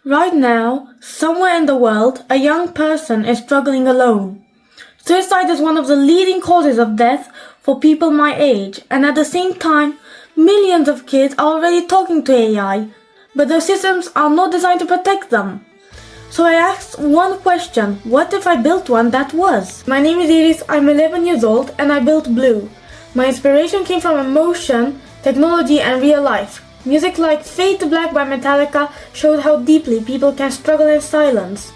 Right now, somewhere in the world, a young person is struggling alone. Suicide is one of the leading causes of death for people my age, and at the same time, millions of kids are already talking to AI, but those systems are not designed to protect them. So I asked one question: what if I built one that was? My name is Iris, I'm 11 years old, and I built Blue. My inspiration came from emotion, technology, and real life. Music like Fade to Black by Metallica showed how deeply people can struggle in silence.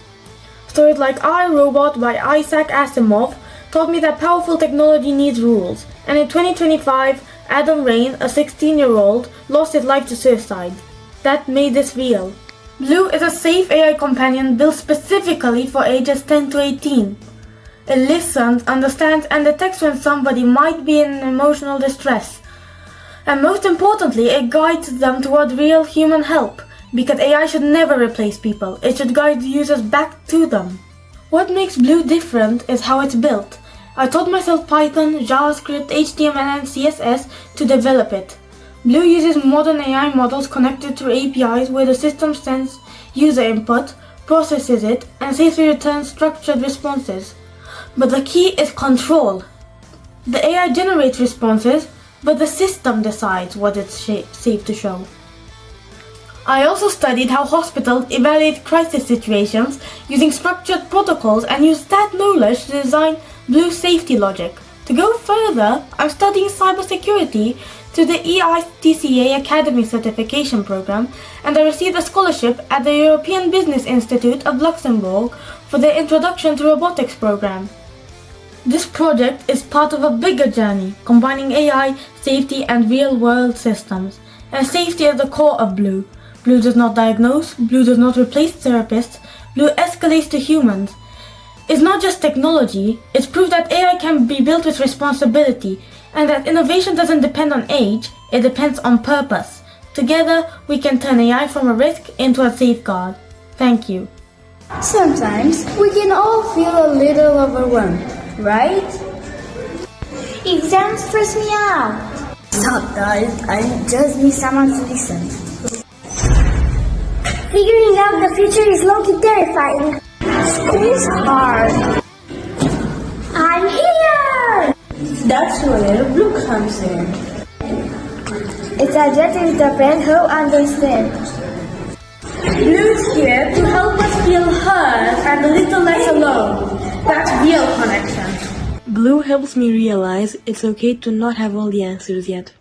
Stories like I, Robot by Isaac Asimov taught me that powerful technology needs rules. And in 2025, Adam Rain, a 16-year-old, lost his life to suicide. That made this real. Blue is a safe AI companion built specifically for ages 10 to 18. It listens, understands, and detects when somebody might be in emotional distress. And most importantly, it guides them toward real human help, because AI should never replace people. It should guide users back to them. What makes Blue different is how it's built. I taught myself Python, JavaScript, HTML, and CSS to develop it. Blue uses modern AI models connected through APIs where the system sends user input, processes it, and safely returns structured responses. But the key is control. The AI generates responses, but the system decides what it's safe to show. I also studied how hospitals evaluate crisis situations using structured protocols and use that knowledge to design Blue safety logic. To go further, I'm studying cybersecurity through the EITCA Academy certification program, and I received a scholarship at the European Business Institute of Luxembourg for their Introduction to Robotics program. This project is part of a bigger journey, combining AI, safety, and real-world systems. And safety is the core of Blue. Blue does not diagnose, Blue does not replace therapists, Blue escalates to humans. It's not just technology, it's proof that AI can be built with responsibility, and that innovation doesn't depend on age, it depends on purpose. Together, we can turn AI from a risk into a safeguard. Thank you. Sometimes we can all feel a little overwhelmed, right? Exams stress me out. Sometimes I just need someone to listen. Figuring out the future is low-key terrifying. School's hard. I'm here! That's where Blue comes in. It's a jet to interpret who understands. Blue's here to help us feel heard and a little less alone. That's real connection. Blue helps me realize it's okay to not have all the answers yet.